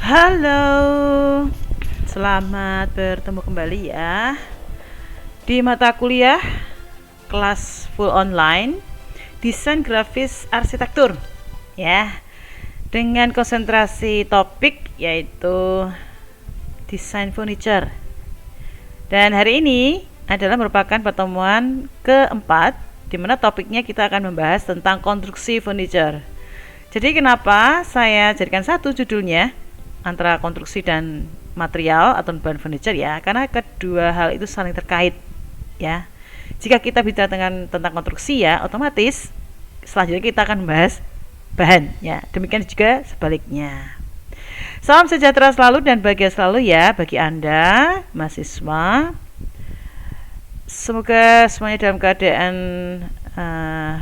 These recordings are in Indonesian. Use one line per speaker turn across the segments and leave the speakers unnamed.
Halo, selamat bertemu kembali ya di mata kuliah kelas full online desain grafis arsitektur ya, dengan konsentrasi topik yaitu desain furniture. Dan hari ini adalah merupakan pertemuan keempat di mana topiknya kita akan membahas tentang konstruksi furniture. Jadi kenapa saya jadikan satu judulnya antara konstruksi dan material atau bahan furniture ya, karena kedua hal itu saling terkait ya. Jika kita bicara tentang konstruksi ya, otomatis selanjutnya kita akan membahas bahan ya. Demikian juga sebaliknya. Salam sejahtera selalu dan bahagia selalu ya bagi Anda mahasiswa. Semoga semuanya dalam keadaan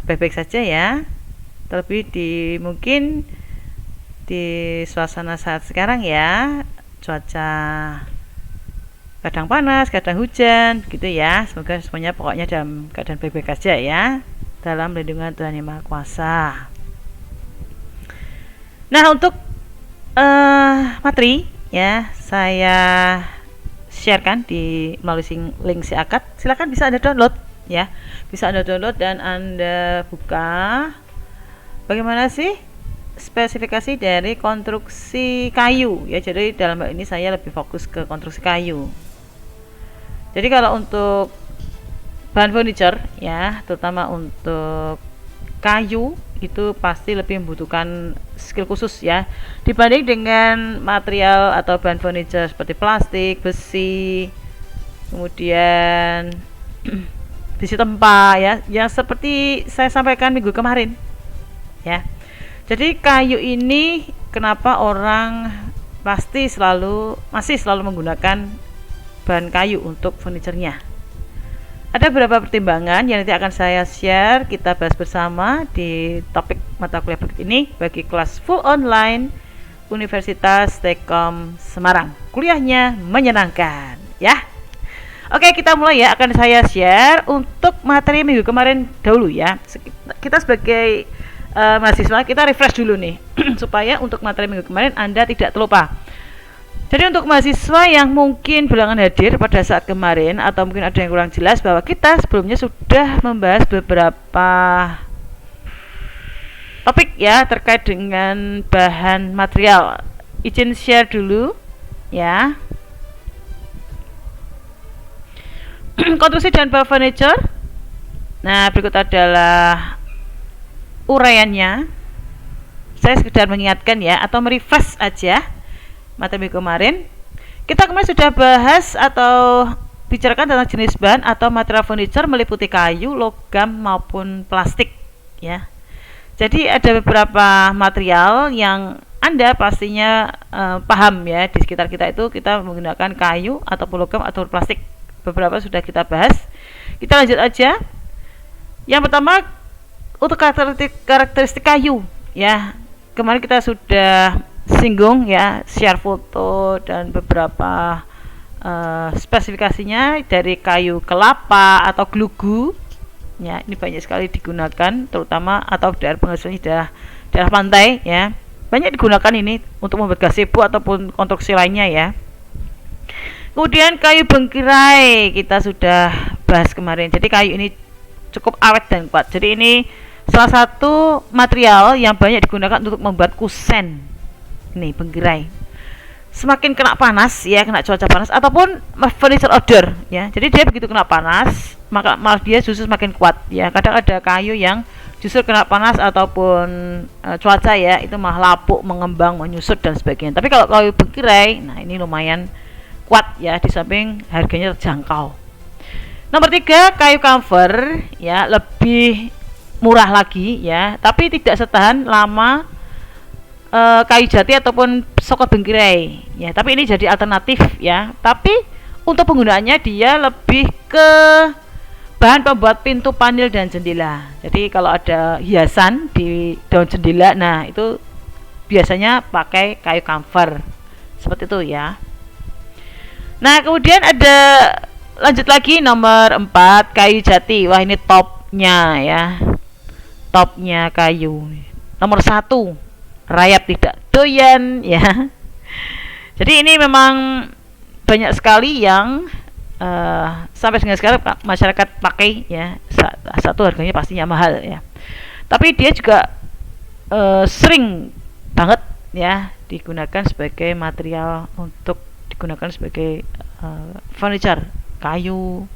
baik-baik saja ya. Terlebih mungkin di suasana saat sekarang ya, cuaca kadang panas, kadang hujan gitu ya. Semoga semuanya pokoknya dalam keadaan baik-baik saja ya. dalam lindungan Tuhan Yang Maha Kuasa. Nah, untuk materi ya saya sharekan di melalui link si akad. Silakan bisa Anda download ya. Bisa Anda download dan Anda buka bagaimana sih spesifikasi dari konstruksi kayu ya. Jadi dalam hal ini saya lebih fokus ke konstruksi kayu. Jadi kalau untuk bahan furniture ya, terutama untuk kayu itu pasti lebih membutuhkan skill khusus ya dibanding dengan material atau bahan furniture seperti plastik, besi, kemudian besi tempa ya, yang seperti saya sampaikan minggu kemarin ya. Jadi kayu ini kenapa orang masih selalu menggunakan bahan kayu untuk furniturnya. Ada beberapa pertimbangan yang nanti akan saya share, kita bahas bersama di topik mata kuliah berikut ini bagi kelas full online Universitas Tekkom Semarang. Kuliahnya menyenangkan ya. Oke, kita mulai ya. Akan saya share untuk materi minggu kemarin dahulu ya. Kita sebagai mahasiswa kita refresh dulu nih supaya untuk materi minggu kemarin Anda tidak terlupa. Jadi untuk mahasiswa yang mungkin belakangan hadir pada saat kemarin atau mungkin ada yang kurang jelas, bahwa kita sebelumnya sudah membahas beberapa topik ya terkait dengan bahan material. Izin share dulu ya. Konstruksi dan bahan furniture. Nah, berikut adalah uraiannya. Saya sekedar mengingatkan ya, atau merefresh aja materi kemarin. Kita kemarin sudah bahas atau bicarakan tentang jenis bahan atau material furniture meliputi kayu, logam maupun plastik ya. Jadi ada beberapa material yang Anda pastinya paham ya, di sekitar kita itu kita menggunakan kayu ataupun logam atau plastik. Beberapa sudah kita bahas. Kita lanjut aja. Yang pertama untuk karakteristik kayu ya. Kemarin kita sudah singgung ya, share foto dan beberapa spesifikasinya dari kayu kelapa atau glugu ya. Ini banyak sekali digunakan, terutama atau daerah penghasilnya daerah pantai ya, banyak digunakan ini untuk membuat gazebo ataupun konstruksi lainnya ya. Kemudian kayu bengkirai kita sudah bahas kemarin. Jadi kayu ini cukup awet dan kuat. Jadi ini salah satu material yang banyak digunakan untuk membuat kusen. Nih bengkirai semakin kena panas ya, kena cuaca panas ataupun furniture odor ya, jadi dia begitu kena panas maka malah dia justru semakin kuat ya. Kadang ada kayu yang justru kena panas ataupun cuaca ya, itu malah lapuk, mengembang, menyusut dan sebagainya. Tapi kalau kayu bengkirai, nah ini lumayan kuat ya, di samping harganya terjangkau. Nomor 3 kayu camphor ya, lebih murah lagi ya, tapi tidak setahan lama kayu jati ataupun sokot bengkirai ya, tapi ini jadi alternatif ya. Tapi untuk penggunaannya dia lebih ke bahan pembuat pintu, panel dan jendela. Jadi kalau ada hiasan di daun jendela, nah itu biasanya pakai kayu camphor seperti itu ya. Nah, kemudian ada lanjut lagi nomor 4 kayu jati. Wah, ini topnya ya, topnya kayu. Nomor 1 rayap tidak doyan ya. Jadi ini memang banyak sekali yang sampai dengan sekarang masyarakat pakai ya. Satu, harganya pastinya mahal ya, tapi dia juga sering banget ya digunakan sebagai material untuk digunakan sebagai furniture, kayu,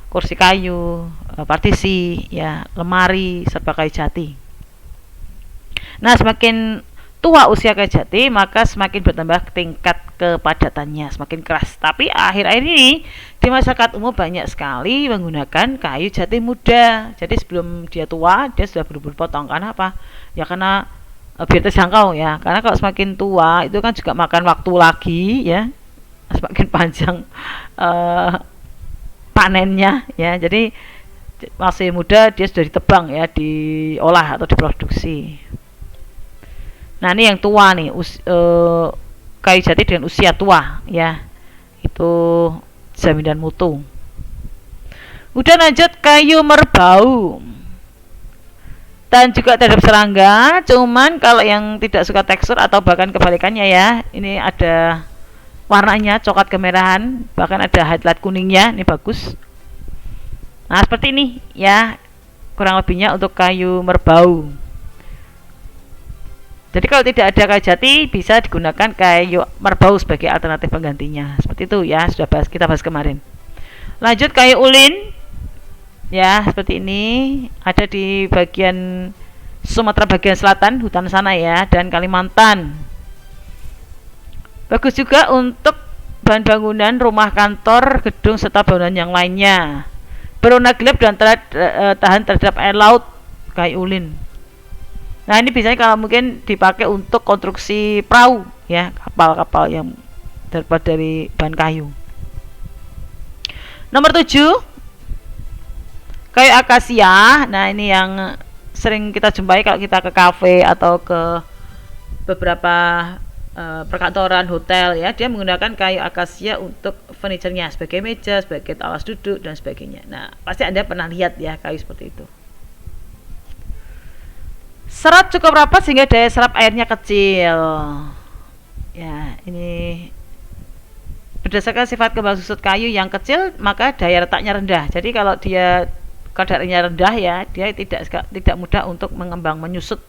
kursi kayu, partisi ya, lemari serta kayu jati. Nah, semakin tua usia kayu jati maka semakin bertambah tingkat kepadatannya, semakin keras. Tapi akhir-akhir ini di masyarakat umum banyak sekali menggunakan kayu jati muda. Jadi sebelum dia tua dia sudah berpotong. Karena apa? Ya karena biar terjangkau ya. Karena kalau semakin tua itu kan juga makan waktu lagi ya, semakin panjang panennya ya. Jadi masih muda dia sudah ditebang ya, diolah atau diproduksi. Nah, ini yang tua nih, kayu jati dengan usia tua ya, itu jaminan mutu. Udah lanjut kayu merbau. dan juga terhadap serangga. Cuman kalau yang tidak suka tekstur atau bahkan kebalikannya ya, ini ada warnanya coklat kemerahan, bahkan ada highlight kuningnya, ini bagus. Nah seperti ini ya, kurang lebihnya untuk kayu merbau. Jadi kalau tidak ada kayu jati, bisa digunakan kayu merbau sebagai alternatif penggantinya. Seperti itu ya, sudah kita bahas kemarin. Lanjut kayu ulin. Ya, seperti ini. Ada di bagian Sumatera bagian selatan, hutan sana ya, dan Kalimantan. Bagus juga untuk bahan bangunan, rumah, kantor, gedung, serta bangunan yang lainnya. Berwarna gelap dan tahan terhadap air laut, kayu ulin. Nah ini biasanya kalau mungkin dipakai untuk konstruksi perahu ya, kapal-kapal yang terbuat dari bahan kayu. Nomor 7, kayu akasia. Nah ini yang sering kita jumpai kalau kita ke kafe atau ke beberapa perkantoran, hotel ya, dia menggunakan kayu akasia untuk furniturnya, sebagai meja, sebagai alas duduk dan sebagainya. Nah pasti Anda pernah lihat ya kayu seperti itu. Serat cukup rapat sehingga daya serap airnya kecil. Ya, ini berdasarkan sifat kembang susut kayu yang kecil, maka daya retaknya rendah. Jadi kalau dia kadarnya rendah ya, dia tidak mudah untuk mengembang menyusut.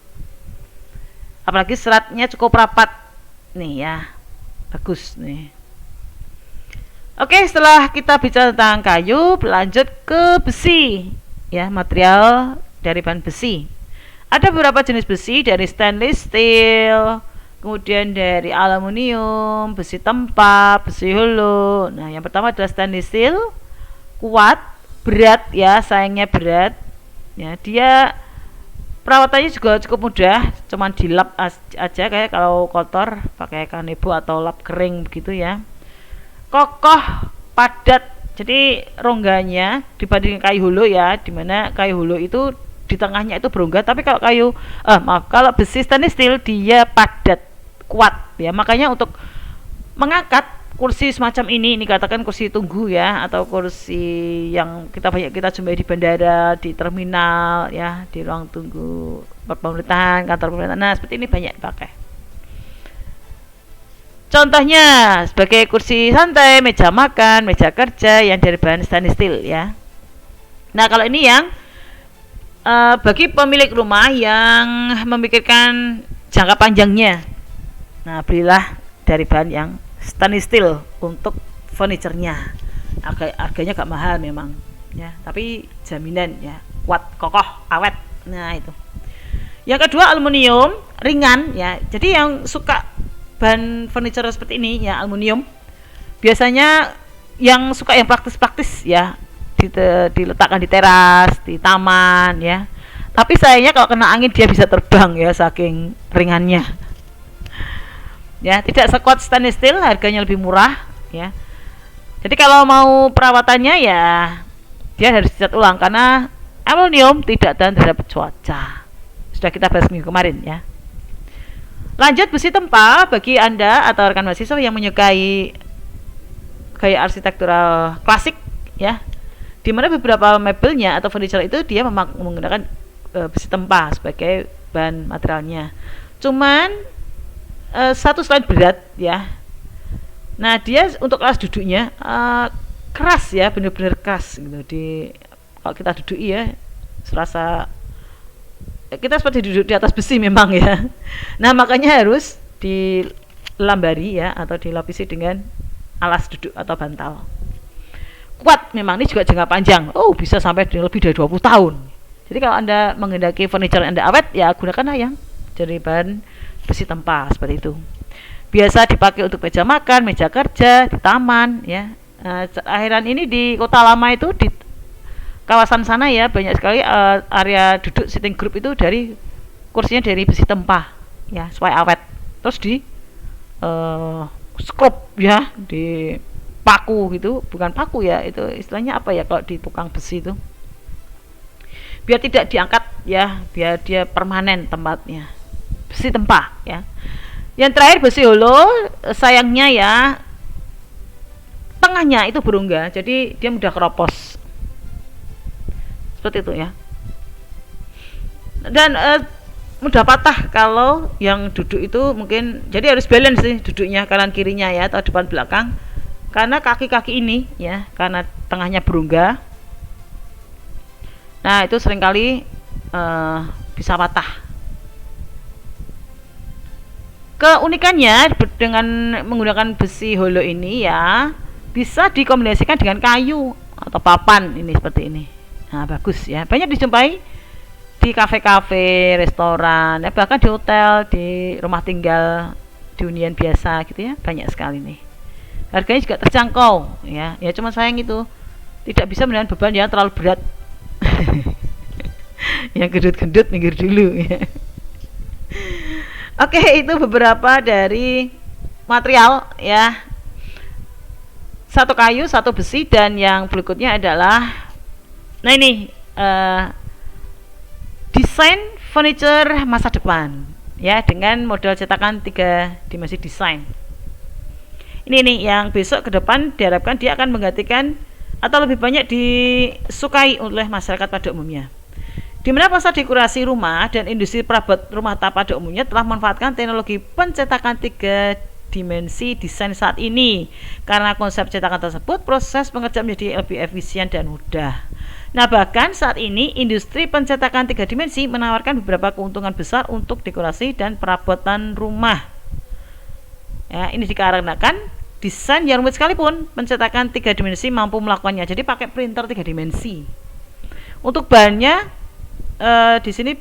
Apalagi seratnya cukup rapat. Nih ya. Bagus nih. Oke, setelah kita bicara tentang kayu, lanjut ke besi. Ya, material dari bahan besi. Ada beberapa jenis besi, dari stainless steel, kemudian dari aluminium, besi tempa, besi hulu. Nah, yang pertama adalah stainless steel, kuat, berat ya, sayangnya berat. Ya, dia perawatannya juga cukup mudah, cuman dilap aja kayak kalau kotor pakai kanebo atau lap kering begitu ya. Kokoh, padat. Jadi rongganya dibandingkan kayu hulu ya, dimana kayu hulu itu di tengahnya itu berongga, tapi kalau kalau besi stainless steel dia padat, kuat ya. Makanya untuk mengangkat kursi semacam ini katakan kursi tunggu ya, atau kursi yang kita jumpai di bandara, di terminal ya, di ruang tunggu pemerintahan, kantor pemerintahan. Nah, seperti ini banyak dipakai. Contohnya sebagai kursi santai, meja makan, meja kerja yang dari bahan stainless steel ya. Nah, kalau ini yang bagi pemilik rumah yang memikirkan jangka panjangnya, nah belilah dari bahan yang stainless steel untuk furniturnya. Harganya gak mahal memang ya, tapi jaminan ya, kuat, kokoh, awet. Nah itu. Yang kedua aluminium, ringan ya. Jadi yang suka bahan furniture seperti ini ya, aluminium. Biasanya yang suka yang praktis-praktis ya, diletakkan di teras, di taman ya. Tapi sayangnya kalau kena angin dia bisa terbang ya, saking ringannya. Ya, tidak sekuat stainless steel, harganya lebih murah ya. Jadi kalau mau perawatannya ya dia harus dicat ulang karena aluminium tidak tahan terhadap cuaca. Sudah kita bahas minggu kemarin ya. Lanjut besi tempa, bagi Anda atau rekan mahasiswa yang menyukai gaya arsitektural klasik ya, di mana beberapa mebelnya atau furniture itu dia menggunakan besi tempa sebagai bahan materialnya. Cuman satu selain berat ya. Nah, dia untuk alas duduknya keras ya, benar-benar keras gitu. Kalau kita duduk ya, serasa kita seperti duduk di atas besi memang ya. Nah, makanya harus dilambari ya, atau dilapisi dengan alas duduk atau bantal. Kuat memang, ini juga jangka panjang. Oh, bisa sampai lebih dari 20 tahun. Jadi kalau Anda menghendaki furniture Anda awet, ya gunakanlah yang dari bahan besi tempa seperti itu. Biasa dipakai untuk meja makan, meja kerja, di taman ya. Akhiran ini di Kota Lama itu, di kawasan sana ya, banyak sekali area duduk sitting group itu dari kursinya dari besi tempa ya, supaya awet. Terus di scrub ya, di paku gitu, bukan paku ya, itu istilahnya apa ya kalau di tukang besi itu, biar tidak diangkat ya, biar dia permanen tempatnya, besi tempa ya. Yang terakhir besi holo, sayangnya ya tengahnya itu berongga, jadi dia mudah keropos seperti itu ya. Dan mudah patah kalau yang duduk itu mungkin, jadi harus balance sih duduknya kanan kirinya ya, atau depan belakang, karena kaki-kaki ini ya, karena tengahnya berongga, nah itu seringkali bisa patah. Keunikannya dengan menggunakan besi holo ini ya, bisa dikombinasikan dengan kayu atau papan ini seperti ini. Nah bagus ya, banyak dijumpai di kafe-kafe, restoran, ya, bahkan di hotel, di rumah tinggal, di hunian biasa gitu ya, banyak sekali nih. Harganya juga terjangkau ya. Ya cuma sayang itu tidak bisa menahan beban yang terlalu berat. Yang gendut-gendut minggir dulu ya. Oke, itu beberapa dari material ya. Satu kayu, satu besi, dan yang berikutnya adalah, nah ini desain furniture masa depan ya, dengan model cetakan 3 dimensi desain. Ini nih yang besok ke depan diharapkan dia akan menggantikan atau lebih banyak disukai oleh masyarakat pada umumnya. Di mana pasar dekorasi rumah dan industri perabot rumah tangga pada umumnya telah memanfaatkan teknologi pencetakan 3 dimensi desain saat ini. Karena konsep cetakan tersebut, proses pengerjaan menjadi lebih efisien dan mudah. Nah, bahkan saat ini industri pencetakan 3 dimensi menawarkan beberapa keuntungan besar untuk dekorasi dan perabotan rumah. Ya, ini dikarenakan desain yang rumit sekalipun, pencetakan 3 dimensi mampu melakukannya. Jadi pakai printer 3 dimensi. Untuk bahannya di sini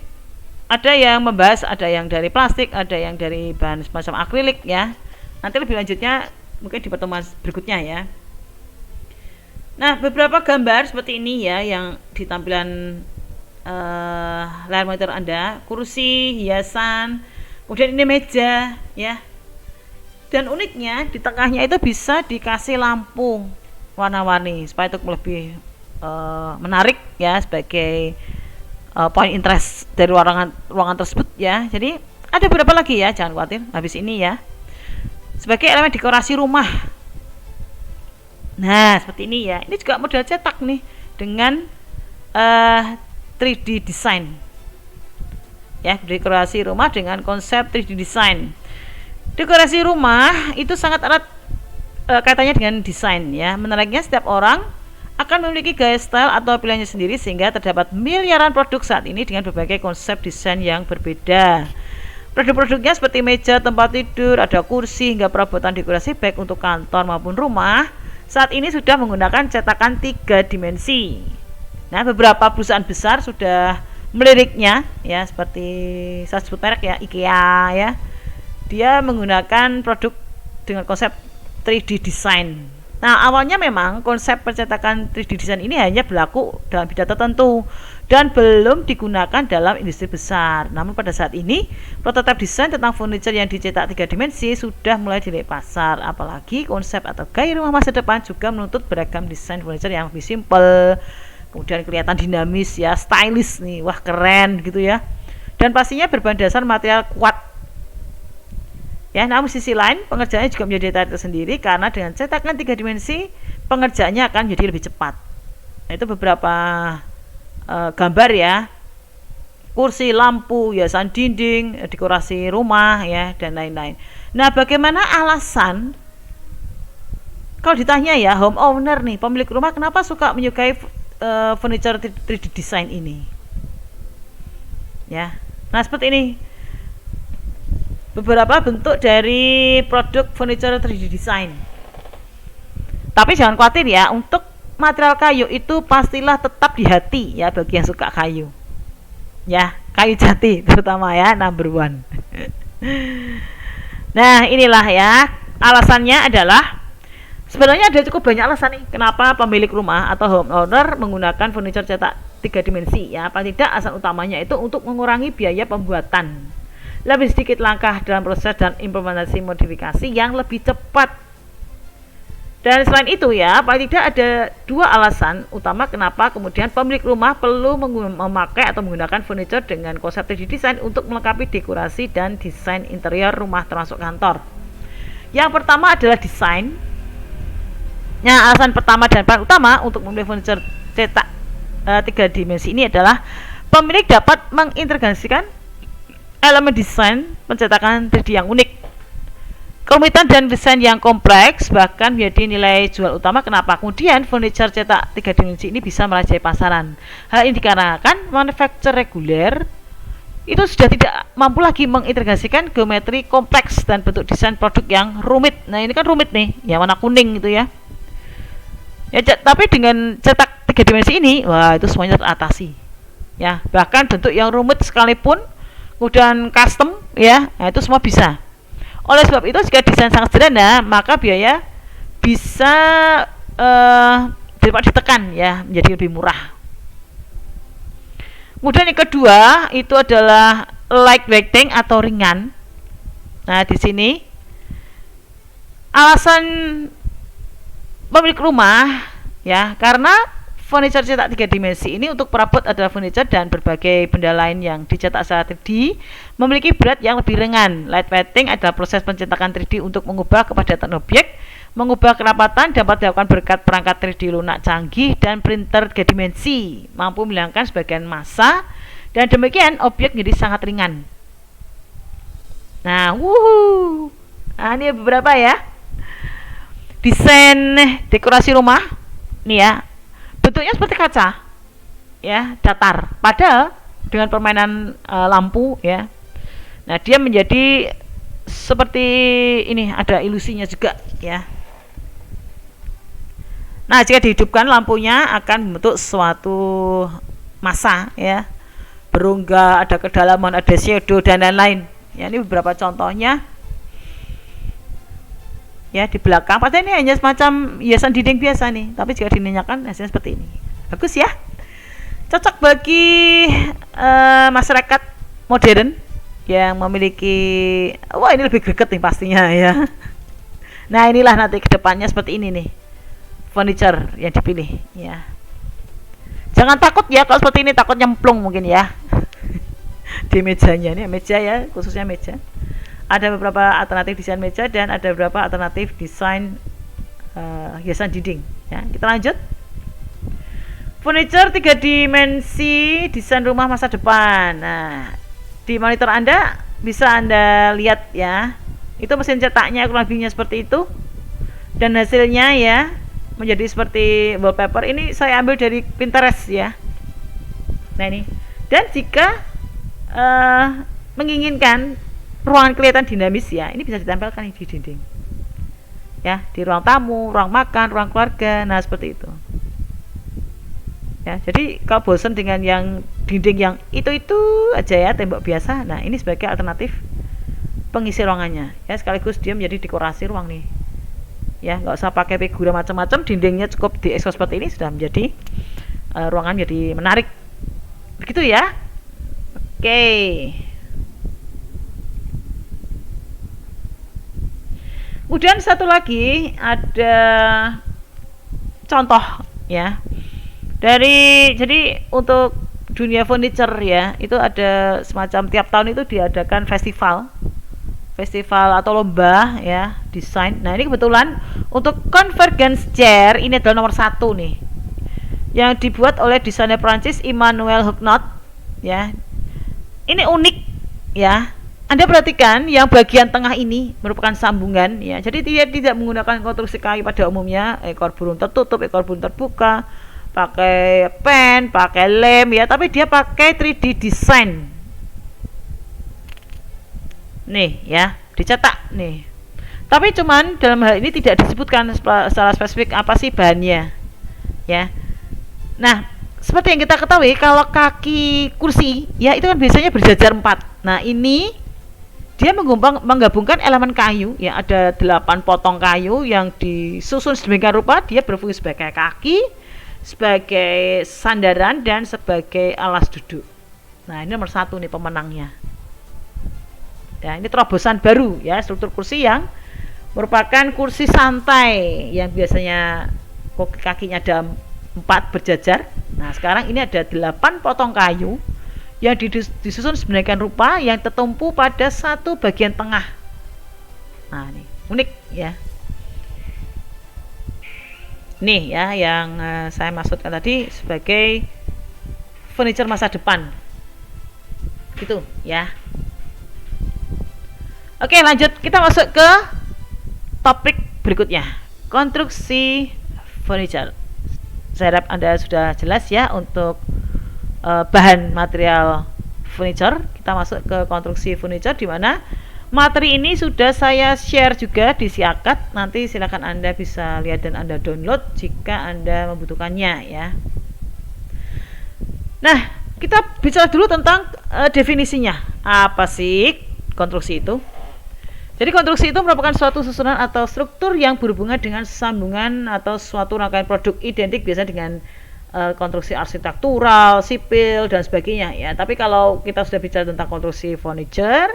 ada yang membahas, ada yang dari plastik, ada yang dari bahan semacam akrilik ya. Nanti lebih lanjutnya mungkin di pertemuan berikutnya ya. Nah, beberapa gambar seperti ini ya yang di tampilan layar monitor Anda, kursi, hiasan, kemudian ini meja ya. Dan uniknya di tengahnya itu bisa dikasih lampu warna-warni supaya itu lebih menarik ya, sebagai point interest dari ruangan tersebut ya. Jadi ada beberapa lagi ya, jangan khawatir habis ini ya, sebagai elemen dekorasi rumah. Nah seperti ini ya, ini juga model cetak nih dengan 3D design ya, dekorasi rumah dengan konsep 3D design. Dekorasi rumah itu sangat erat kaitannya dengan desain ya. Menariknya setiap orang akan memiliki gaya style atau pilihannya sendiri, sehingga terdapat miliaran produk saat ini dengan berbagai konsep desain yang berbeda. Produk-produknya seperti meja, tempat tidur, ada kursi, hingga perabotan dekorasi baik untuk kantor maupun rumah saat ini sudah menggunakan cetakan 3 dimensi. Nah, beberapa perusahaan besar sudah meliriknya ya, seperti saya sebut merek ya, IKEA ya. Dia menggunakan produk dengan konsep 3D design. Nah, awalnya memang konsep percetakan 3D design ini hanya berlaku dalam bidang tertentu dan belum digunakan dalam industri besar. Namun pada saat ini, prototipe desain tentang furniture yang dicetak 3 dimensi sudah mulai dilirik pasar. Apalagi konsep atau gaya rumah masa depan juga menuntut beragam desain furniture yang lebih simpel, kemudian kelihatan dinamis ya, stylish nih, wah keren gitu ya. Dan pastinya berbahan dasar material kuat. Ya, namun sisi lain pengerjaannya juga menjadi daya tarik tersendiri karena dengan cetakan 3 dimensi pengerjaannya akan menjadi lebih cepat. Nah, itu beberapa gambar ya, kursi, lampu, hiasan dinding, dekorasi rumah ya, dan lain-lain. Nah, bagaimana alasan kalau ditanya ya, home owner nih, pemilik rumah, kenapa suka menyukai furniture 3D design ini? Ya, nah seperti ini beberapa bentuk dari produk furniture 3D design. Tapi jangan khawatir ya, untuk material kayu itu pastilah tetap di hati ya bagi yang suka kayu. Ya, kayu jati terutama ya, number one. Nah, inilah ya, alasannya adalah sebenarnya ada cukup banyak alasan nih kenapa pemilik rumah atau home owner menggunakan furniture cetak 3 dimensi ya. Paling tidak alasan utamanya itu untuk mengurangi biaya pembuatan, lebih sedikit langkah dalam proses dan implementasi modifikasi yang lebih cepat. Dan selain itu ya, paling tidak ada 2 alasan utama kenapa kemudian pemilik rumah perlu memakai atau menggunakan furniture dengan konsep 3D design untuk melengkapi dekorasi dan desain interior rumah termasuk kantor. Yang pertama adalah desain. Nah, alasan pertama dan paling utama untuk memilih furniture cetak 3 dimensi ini adalah pemilik dapat mengintegrasikan elemen desain pencetakan 3D yang unik. Kerumitan dan desain yang kompleks bahkan menjadi nilai jual utama kenapa kemudian furniture cetak 3 dimensi ini bisa merajai pasaran. Hal ini dikarenakan manufaktur reguler itu sudah tidak mampu lagi mengintegrasikan geometri kompleks dan bentuk desain produk yang rumit. Nah, ini kan rumit nih, yang warna kuning itu ya. Tapi dengan cetak 3 dimensi ini, wah itu semuanya teratasi. Ya, bahkan bentuk yang rumit sekalipun kemudian custom ya, nah itu semua bisa. Oleh sebab itu jika desain sangat sederhana, maka biaya bisa dapat ditekan ya, menjadi lebih murah. Kemudian yang kedua itu adalah lightweighting atau ringan. Nah, di sini alasan pemilik rumah ya, karena furniture cetak 3 dimensi ini untuk perabot adalah furniture dan berbagai benda lain yang dicetak secara 3D memiliki berat yang lebih ringan. Lightweighting adalah proses pencetakan 3D untuk mengubah kepadatan objek, mengubah kerapatan dapat dilakukan berkat perangkat 3D lunak canggih dan printer 3 dimensi mampu menghilangkan sebagian massa dan demikian objek menjadi sangat ringan. Nah, ini beberapa ya desain dekorasi rumah nih ya. Bentuknya seperti kaca ya, datar, padahal dengan permainan lampu ya, nah dia menjadi seperti ini, ada ilusinya juga ya. Nah, jika dihidupkan lampunya akan membentuk suatu massa ya, berongga, ada kedalaman, ada shadow dan lain-lain ya. Ini beberapa contohnya ya di belakang. Padahal ini hanya semacam hiasan dinding biasa nih, tapi jika dinyalakan hasilnya seperti ini. Bagus ya, cocok bagi masyarakat modern yang memiliki, wah ini lebih greget nih pastinya ya. Nah, inilah nanti kedepannya seperti ini nih furniture yang dipilih ya. Jangan takut ya kalau seperti ini, takut nyemplung mungkin ya di mejanya. Ini meja ya, khususnya meja. Ada beberapa alternatif desain meja dan ada beberapa alternatif desain hiasan dinding ya. Kita lanjut. Furniture 3 dimensi desain rumah masa depan. Nah, di monitor Anda bisa Anda lihat ya. Itu mesin cetaknya kurang lebihnya seperti itu. Dan hasilnya ya menjadi seperti wallpaper. Ini saya ambil dari Pinterest ya. Nah, ini. Dan jika menginginkan ruangan kelihatan dinamis ya, ini bisa ditempelkan di dinding ya, di ruang tamu, ruang makan, ruang keluarga. Nah, seperti itu ya. Jadi kalau bosan dengan yang dinding yang itu aja ya, tembok biasa, nah ini sebagai alternatif pengisi ruangannya ya, sekaligus dia menjadi dekorasi ruang nih ya, nggak usah pakai figura macam-macam, dindingnya cukup diekspos seperti ini sudah menjadi ruangan jadi menarik begitu ya. Oke. Kemudian satu lagi ada contoh ya. Jadi untuk dunia furniture ya, itu ada semacam tiap tahun itu diadakan festival atau lomba ya desain. Nah, ini kebetulan untuk convergence chair ini adalah nomor 1 nih, yang dibuat oleh desainer Prancis Emmanuel Huguenot ya. Ini unik ya. Anda perhatikan yang bagian tengah ini merupakan sambungan ya. Jadi dia tidak menggunakan konstruksi kayu pada umumnya, ekor burung tertutup, ekor burung terbuka, pakai pen, pakai lem ya, tapi dia pakai 3D design. Nih ya, dicetak nih. Tapi cuman dalam hal ini tidak disebutkan secara spesifik apa sih bahannya. Ya. Nah, seperti yang kita ketahui kalau kaki kursi ya itu kan biasanya berjajar 4. Nah, ini dia menggabungkan elemen kayu ya, ada 8 potong kayu yang disusun sedemikian rupa dia berfungsi sebagai kaki, sebagai sandaran dan sebagai alas duduk. Nah, ini nomor 1 nih pemenangnya. Ya, ini terobosan baru ya, struktur kursi yang merupakan kursi santai yang biasanya kakinya ada 4 berjajar. Nah, sekarang ini ada 8 potong kayu yang disusun sedemikian rupa yang tertumpu pada satu bagian tengah. Nah, ini unik ya. Nih ya yang saya maksudkan tadi sebagai furniture masa depan gitu ya. Oke, lanjut, kita masuk ke topik berikutnya, konstruksi furniture. Saya harap Anda sudah jelas ya untuk bahan material furniture. Kita masuk ke konstruksi furniture, di mana materi ini sudah saya share juga di Siakat. Nanti silakan Anda bisa lihat dan Anda download jika Anda membutuhkannya ya. Nah, kita bicara dulu tentang definisinya. Apa sih konstruksi itu? Jadi konstruksi itu merupakan suatu susunan atau struktur yang berhubungan dengan sambungan atau suatu rangkaian produk identik biasa dengan konstruksi arsitektural, sipil dan sebagainya ya. Tapi kalau kita sudah bicara tentang konstruksi furniture,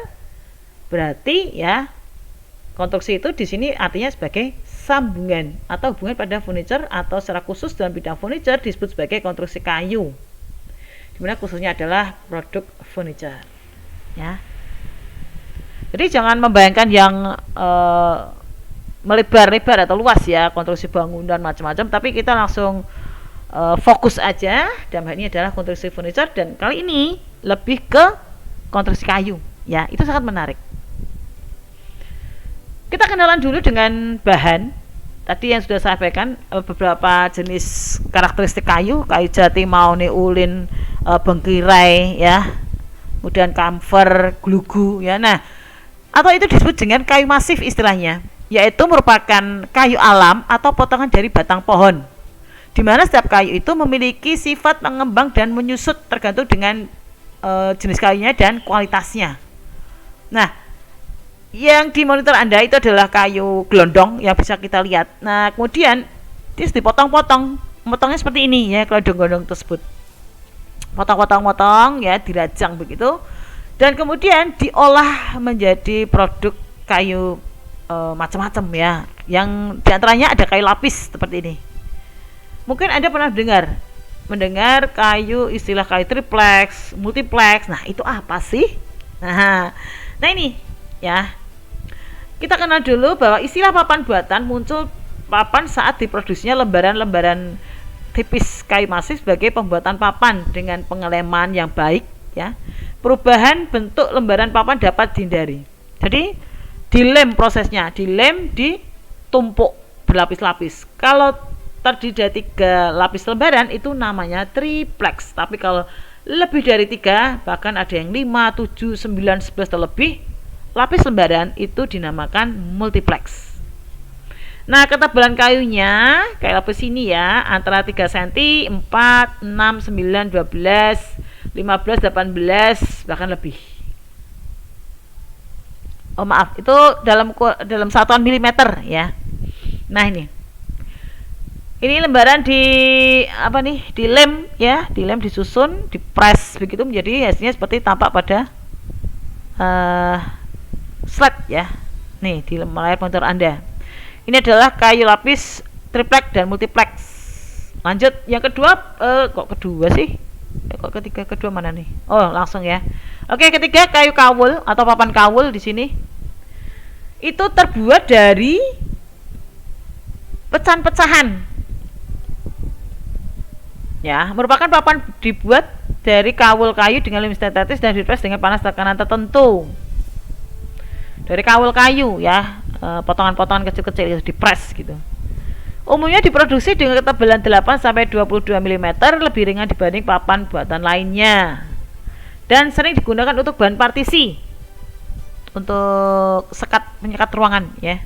berarti ya konstruksi itu di sini artinya sebagai sambungan atau hubungan pada furniture, atau secara khusus dalam bidang furniture disebut sebagai konstruksi kayu, dimana khususnya adalah produk furniture ya. Jadi jangan membayangkan yang melebar-lebar atau luas ya, konstruksi bangunan macam-macam, tapi kita langsung fokus aja dalam hal ini adalah konstruksi furniture, dan kali ini lebih ke konstruksi kayu ya. Itu sangat menarik. Kita kenalan dulu dengan bahan. Tadi yang sudah saya sampaikan beberapa jenis karakteristik kayu jati, mahoni, ulin, bengkirai ya, kemudian kamfer, glugu ya. Nah, atau itu disebut dengan kayu masif istilahnya, yaitu merupakan kayu alam atau potongan dari batang pohon, di mana setiap kayu itu memiliki sifat mengembang dan menyusut tergantung dengan jenis kayunya dan kualitasnya. Nah, yang di monitor Anda itu adalah kayu gelondong yang bisa kita lihat. Nah, kemudian dia dipotong-potong, potongnya seperti ini ya, gelondong-gelondong tersebut. Potong-potong-potong ya, dirajang begitu. Dan kemudian diolah menjadi produk kayu macam-macam ya. Yang diantaranya ada kayu lapis seperti ini. Mungkin Anda pernah mendengar kayu, istilah kayu triplex, multiplex. Nah, itu apa sih? Nah ini ya. Kita kenal dulu bahwa istilah papan buatan muncul papan saat diproduksinya lembaran-lembaran tipis kayu masif sebagai pembuatan papan dengan pengeleman yang baik ya. Perubahan bentuk lembaran papan dapat dihindari. Jadi dilem prosesnya, ditumpuk berlapis-lapis. Kalau terdiri dari 3 lapis lembaran itu namanya triplex. Tapi kalau lebih dari 3, bahkan ada yang 5, 7, 9, 11 atau lebih lapis lembaran, itu dinamakan multiplex. Nah, ketebalan kayunya kayak lapis ini ya, antara 3 cm, 4, 6, 9, 12, 15, 18, bahkan lebih. Oh maaf, itu dalam satuan milimeter ya. Nah, ini lembaran dilem ya, disusun, dipres begitu menjadi hasilnya seperti tampak pada slide ya. Nih di layar monitor Anda. Ini adalah kayu lapis triplex dan multiplex. Lanjut yang kedua, kok kedua sih? Kok kedua mana nih? Oh, langsung ya. Oke, ketiga kayu kawul atau papan kawul di sini. Itu terbuat dari pecahan-pecahan. Ya, merupakan papan dibuat dari kawul kayu dengan lem sintetis dan dipres dengan panas tekanan tertentu. Dari kawul kayu ya, potongan-potongan kecil-kecil itu dipres gitu. Umumnya diproduksi dengan ketebalan 8 sampai 22 mm, lebih ringan dibanding papan buatan lainnya. Dan sering digunakan untuk bahan partisi, untuk menyekat ruangan ya.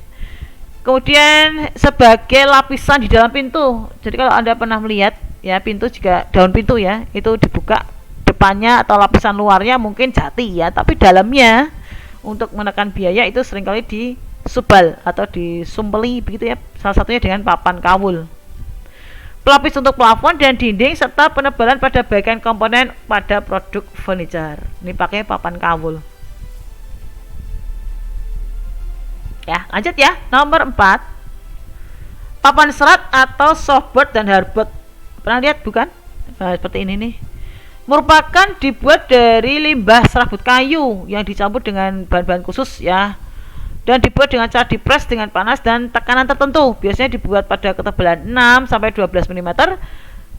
Kemudian sebagai lapisan di dalam pintu. Jadi kalau Anda pernah melihat ya, pintu juga daun pintu ya, itu dibuka depannya atau lapisan luarnya mungkin jati ya, tapi dalamnya untuk menekan biaya itu seringkali disubal atau disumpeli begitu ya, salah satunya dengan papan kawul. Pelapis untuk plafon dan dinding serta penebalan pada bagian komponen pada produk furniture. Ini pakai papan kawul. Ya, lanjut ya. Nomor 4. Papan serat atau softboard dan hardboard. Pernah lihat bukan? Nah, seperti ini nih. Merupakan dibuat dari limbah serabut kayu yang dicampur dengan bahan-bahan khusus ya. Dan dibuat dengan cara dipres dengan panas dan tekanan tertentu. Biasanya dibuat pada ketebalan 6 sampai 12 mm.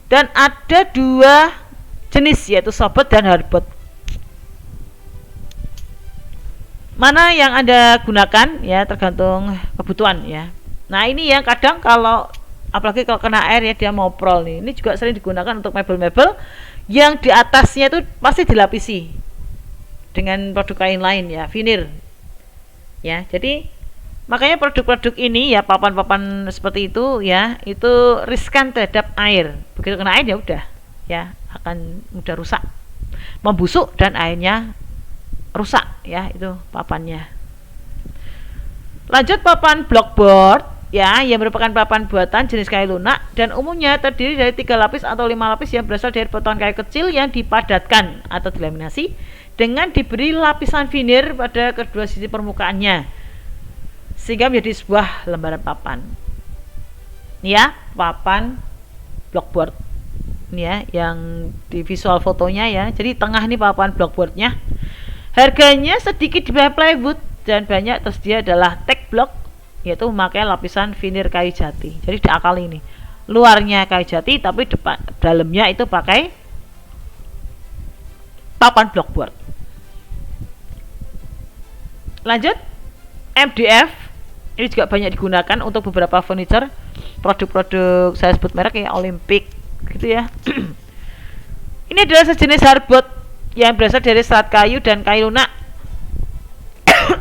Dan ada 2 jenis, yaitu softboard dan hardboard. mana yang Anda gunakan ya, tergantung kebutuhan ya. Nah ini yang kadang kalau apalagi kalau kena air ya, dia moprol nih. Ini juga sering digunakan untuk mebel-mebel yang di atasnya itu pasti dilapisi dengan produk kain lain ya, vinir ya. Jadi makanya produk-produk ini ya, papan-papan seperti itu ya, itu riskan terhadap air. Begitu kena air ya udah ya, akan mudah rusak, membusuk dan airnya rusak ya, itu papannya. Lanjut, papan blockboard ya, yang merupakan papan buatan jenis kayu lunak dan umumnya terdiri dari 3 lapis atau 5 lapis yang berasal dari potongan kayu kecil yang dipadatkan atau dilaminasi dengan diberi lapisan vinir pada kedua sisi permukaannya sehingga menjadi sebuah lembaran papan. Ya, papan blockboard. Ini ya, yang di visual fotonya ya. Jadi tengah ini papan blockboardnya. Harganya sedikit di bawah plywood dan banyak tersedia adalah teak block, yaitu memakai lapisan vinir kayu jati. Jadi diakali ini. Luarnya kayu jati tapi dalamnya itu pakai papan blockboard. Lanjut, MDF. Ini juga banyak digunakan untuk beberapa furniture, produk-produk saya sebut merek ya, Olympic gitu ya. Ini adalah sejenis hardboard yang berasal dari serat kayu dan kayu lunak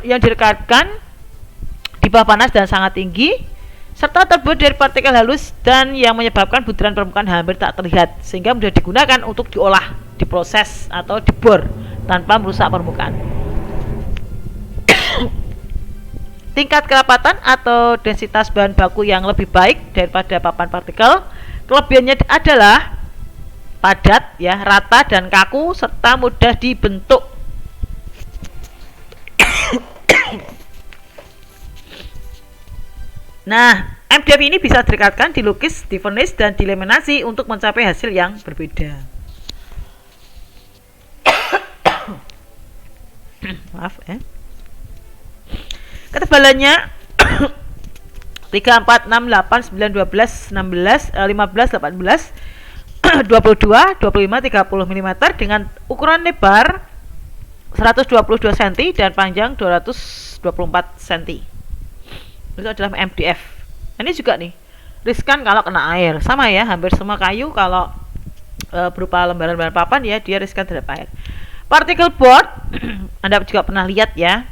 yang direkatkan di bawah panas dan sangat tinggi serta terbuat dari partikel halus dan yang menyebabkan butiran permukaan hampir tak terlihat sehingga mudah digunakan untuk diolah, diproses atau dibor tanpa merusak permukaan. Tingkat kerapatan atau densitas bahan baku yang lebih baik daripada papan partikel. Kelebihannya adalah padat ya, rata dan kaku serta mudah dibentuk. Nah, MDF ini bisa direkatkan, dilukis, difurnish dan dilaminasi untuk mencapai hasil yang berbeda. Maaf ya. Ketebalannya 3, 4, 6, 8, 9, 12, 16, 15, 18, 22, 25, 30 mm dengan ukuran lebar 122 cm dan panjang 224 cm. Itu adalah MDF. Ini juga nih riskan kalau kena air. Sama ya, hampir semua kayu kalau berupa lembaran-lembaran papan ya, dia riskan terhadap air. Particle board Anda juga pernah lihat ya,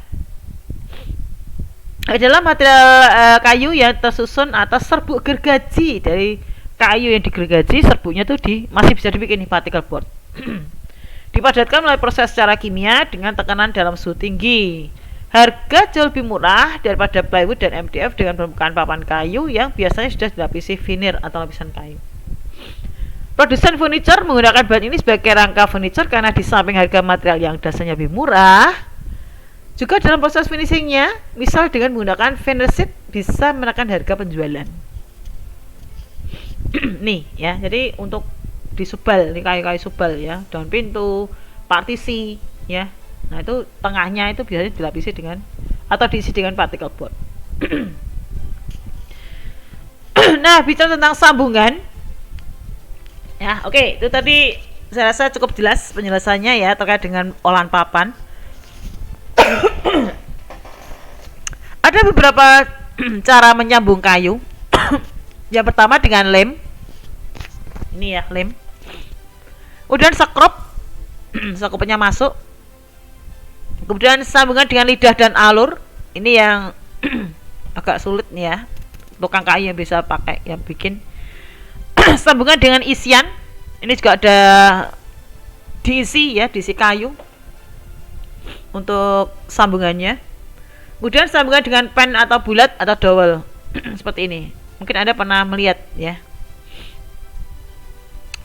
adalah material kayu yang tersusun atas serbuk gergaji. Dari kayu yang digergaji, serbuknya tuh masih bisa dibikin nih particle board. Dipadatkan melalui proses secara kimia dengan tekanan dalam suhu tinggi. Harga jauh lebih murah daripada plywood dan MDF dengan permukaan papan kayu yang biasanya sudah dilapisi vinir atau lapisan kayu. Produsen furniture menggunakan bahan ini sebagai rangka furniture karena di samping harga material yang dasarnya lebih murah, juga dalam proses finishingnya, misal dengan menggunakan vinyl sheet, bisa menekan harga penjualan. Nih ya, jadi untuk disubal, ini kayu-kayu subal ya, daun pintu, partisi ya. Nah itu tengahnya itu biasanya dilapisi dengan atau diisi dengan particle board. Nah, bicara tentang sambungan ya, oke, itu tadi saya rasa cukup jelas penjelasannya ya terkait dengan olahan papan. Ada beberapa cara menyambung kayu. Yang pertama dengan lem. Ini ya, lem. Kemudian sekrup. Sekrupnya masuk. Kemudian sambungan dengan lidah dan alur. Ini yang agak sulit nih ya, tukang kayu yang bisa pakai, yang bikin. Sambungan dengan isian. Ini juga ada diisi ya, diisi kayu untuk sambungannya. Kemudian sambungan dengan pen atau bulat atau dowel seperti ini. Mungkin Anda pernah melihat ya.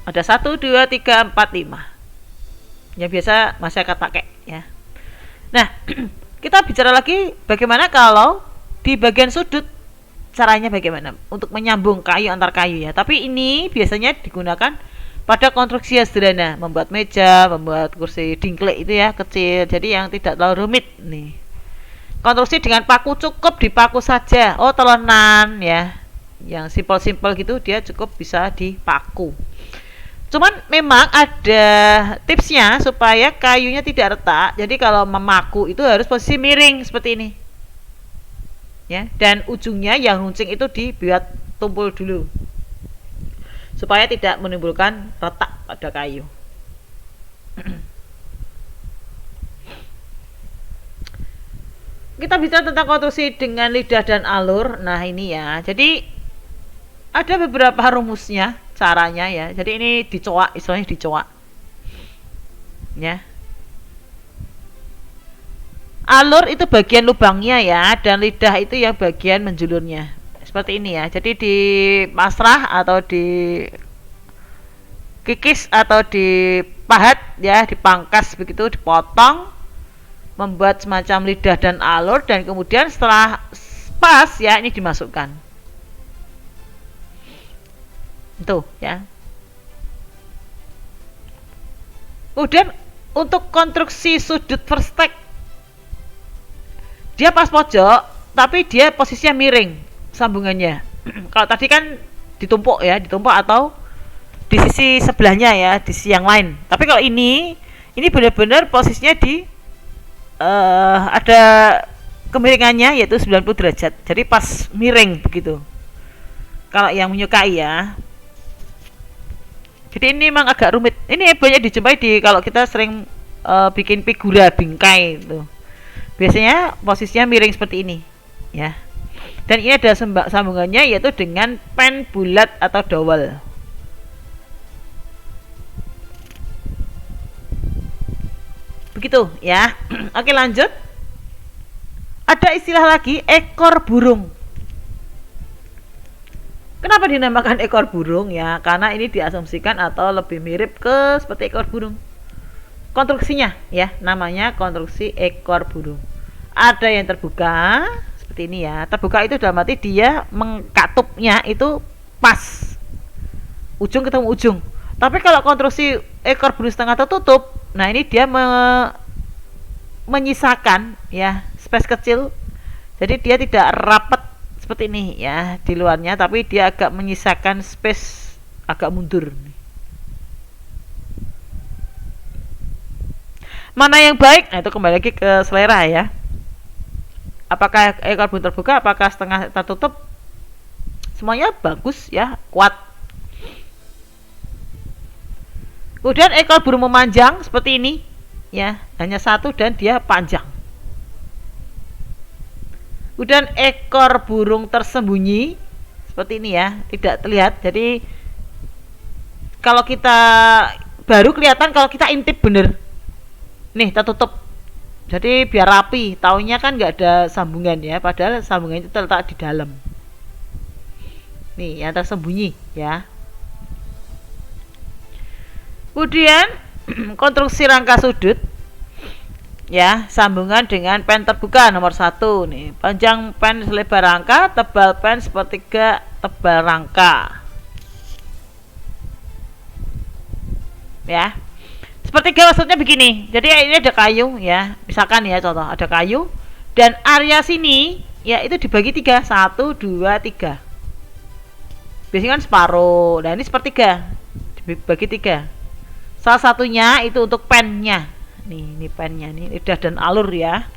Ada 1, 2, 3, 4, 5 yang biasa masyarakat pakai ya. Nah, kita bicara lagi bagaimana kalau di bagian sudut, caranya bagaimana untuk menyambung kayu antar kayu ya. Tapi ini biasanya digunakan pada konstruksi yang sederhana, membuat meja, membuat kursi dingklek itu ya, kecil, jadi yang tidak terlalu rumit nih. Konstruksi dengan paku, cukup dipaku saja. Oh, telonan ya, yang simpel-simpel gitu, dia cukup bisa dipaku. Cuman memang ada tipsnya supaya kayunya tidak retak. Jadi kalau memaku itu harus posisi miring seperti ini. Ya, dan ujungnya yang runcing itu dibuat tumpul dulu. Supaya tidak menimbulkan retak pada kayu. Kita bicara tentang konstruksi dengan lidah dan alur. Nah, ini ya. Jadi ada beberapa rumusnya, caranya ya. Jadi ini dicoak, istilahnya dicoak. Ya. Alur itu bagian lubangnya ya, dan lidah itu yang bagian menjulurnya. Seperti ini ya. Jadi di pasrah atau di kikis atau dipahat ya, dipangkas begitu, dipotong, membuat semacam lidah dan alur, dan kemudian setelah pas ya ini dimasukkan. Itu ya. Kemudian untuk konstruksi sudut verstek, dia pas pojok tapi dia posisinya miring sambungannya. Kalau tadi kan ditumpuk ya, ditumpuk atau di sisi sebelahnya ya, di sisi yang lain. Tapi kalau ini benar-benar posisinya di ada kemiringannya yaitu 90 derajat. Jadi pas miring begitu. Kalau yang menyukai ya. Jadi ini memang agak rumit. Ini banyak dijumpai kalau kita sering bikin figura bingkai itu. Biasanya posisinya miring seperti ini, ya. Dan ini ada sambungannya yaitu dengan pen bulat atau dowel. Begitu, ya. Oke, lanjut. Ada istilah lagi, ekor burung. Kenapa dinamakan ekor burung ya? Karena ini diasumsikan atau lebih mirip ke seperti ekor burung. Konstruksinya ya, namanya konstruksi ekor burung. Ada yang terbuka seperti ini ya. Terbuka itu dalam arti dia mengkatupnya itu pas, ujung ketemu ujung. Tapi kalau konstruksi ekor burung setengah tertutup, nah ini dia menyisakan ya space kecil. Jadi dia tidak rapat seperti ini ya di luarnya, tapi dia agak menyisakan space agak mundur. Mana yang baik? Nah, itu kembali lagi ke selera ya. Apakah ekor burung terbuka, apakah setengah tertutup? Semuanya bagus ya, kuat. Kemudian ekor burung memanjang seperti ini ya, hanya satu dan dia panjang. Kemudian ekor burung tersembunyi seperti ini ya, tidak terlihat. Jadi kalau kita baru kelihatan kalau kita intip bener. Nih tertutup, jadi biar rapi. Taunya kan nggak ada sambungan ya, padahal sambungan itu terletak di dalam. Nih yang tersembunyi ya. Kemudian konstruksi rangka sudut ya, sambungan dengan pen terbuka nomor 1 nih. Panjang pen selebar rangka, tebal pen sepertiga tebal rangka ya. Sepertiga maksudnya begini. Jadi ini ada kayu ya, misalkan ya contoh ada kayu dan area sini ya itu dibagi 3, 1, 2, 3. Biasanya kan separuh. Nah ini sepertiga dibagi 3. Salah satunya itu untuk pennya. Ini pennya nih, lidah dan alur ya.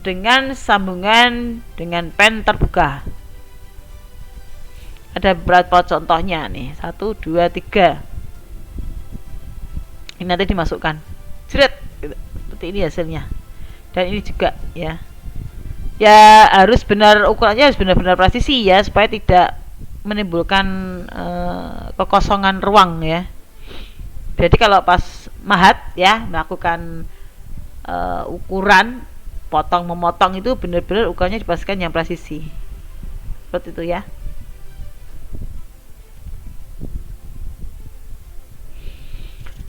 Dengan sambungan dengan pen terbuka. Ada beberapa contohnya nih, 1, 2, 3. Ini nanti dimasukkan jeret gitu. Seperti ini hasilnya. Dan ini juga ya. Ya harus benar, ukurannya harus benar-benar presisi ya, supaya tidak menimbulkan kekosongan ruang ya. Jadi kalau pas mahat ya, melakukan ukuran potong memotong itu benar-benar ukurannya dipastikan yang presisi. Seperti itu ya.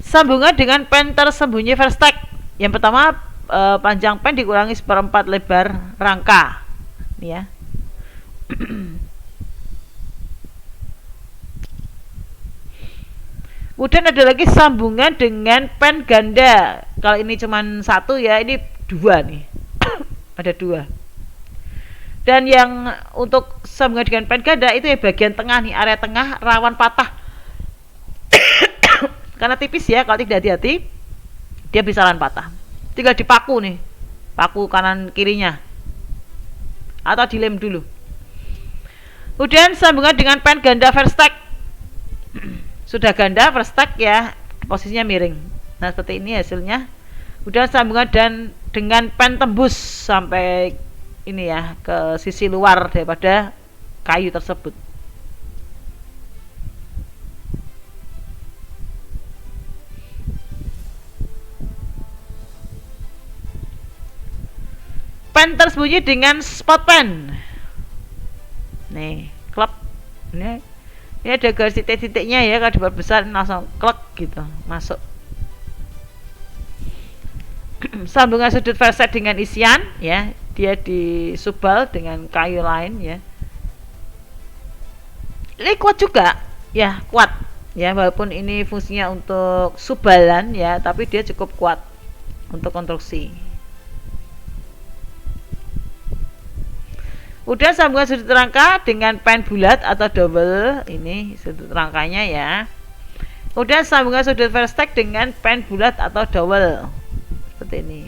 Sambungan dengan pen tersembunyi verstek. Yang pertama panjang pen dikurangi 1/4 lebar rangka. Ini ya. Kemudian ada lagi sambungan dengan pen ganda. Kalau ini cuma 1 ya, ini 2 nih. Ada 2. Dan yang untuk sambungan dengan pen ganda itu ya bagian tengah nih, area tengah rawan patah. karena tipis ya, kalau tidak hati-hati dia bisa patah. Tinggal dipaku nih, paku kanan kirinya atau dilem dulu. Kemudian sambungan dengan pen ganda Versteg. Sudah ganda Versteg ya, posisinya miring. Nah seperti ini hasilnya. Kemudian sambungan dan dengan pen tembus sampai ini ya, ke sisi luar daripada kayu tersebut. Pen tersembunyi dengan spot pen. Nih, klep. Ini ada garis titik-titiknya ya, kalau diperbesar langsung klek gitu, masuk. Sambungan sudut Versteg dengan isian ya, dia disubal dengan kayu lain ya. Ini kuat juga ya, kuat ya, walaupun ini fungsinya untuk subalan ya, tapi dia cukup kuat untuk konstruksi. Udah sambungan sudut rangka dengan pen bulat atau double, ini sudut rangkanya ya. Udah sambungan sudut Versteg dengan pen bulat atau double, seperti ini.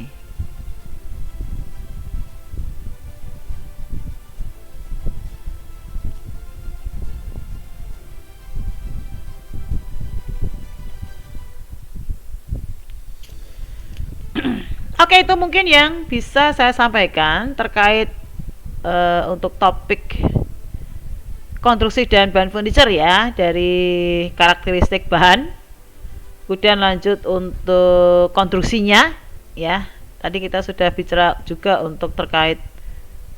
Oke, itu mungkin yang bisa saya sampaikan terkait untuk topik konstruksi dan bahan furniture ya, dari karakteristik bahan. Kemudian lanjut untuk konstruksinya ya. Tadi kita sudah bicara juga untuk terkait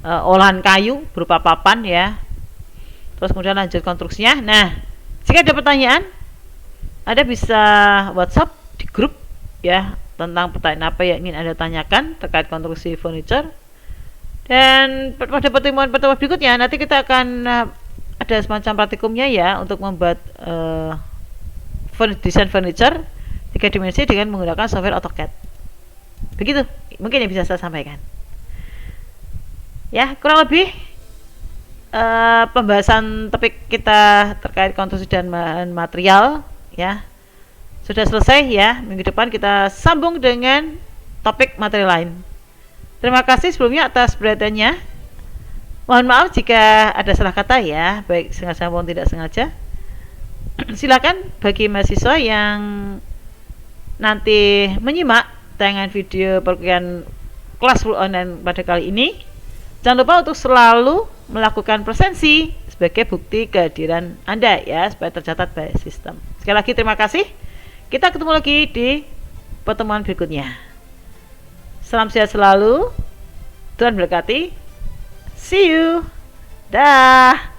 olahan kayu berupa papan ya. Terus kemudian lanjut konstruksinya. Nah, jika ada pertanyaan, Anda bisa WhatsApp di grup ya, tentang pertanyaan apa yang ingin Anda tanyakan terkait konstruksi furniture. Dan pada pertemuan berikutnya nanti kita akan ada semacam praktikumnya ya, untuk membuat desain furniture 3 dimensi dengan menggunakan software AutoCAD. Begitu mungkin yang bisa saya sampaikan ya, kurang lebih pembahasan topik kita terkait konstruksi dan bahan material ya sudah selesai ya. Minggu depan kita sambung dengan topik materi lain. Terima kasih sebelumnya atas perhatiannya. Mohon maaf jika ada salah kata ya, baik sengaja maupun tidak sengaja. Silakan bagi mahasiswa yang nanti menyimak tayangan video perkuliahan kelas full online pada kali ini, jangan lupa untuk selalu melakukan presensi sebagai bukti kehadiran Anda ya, supaya tercatat by sistem. Sekali lagi terima kasih. Kita ketemu lagi di pertemuan berikutnya. Salam sehat selalu, Tuhan berkati. See you. Dah.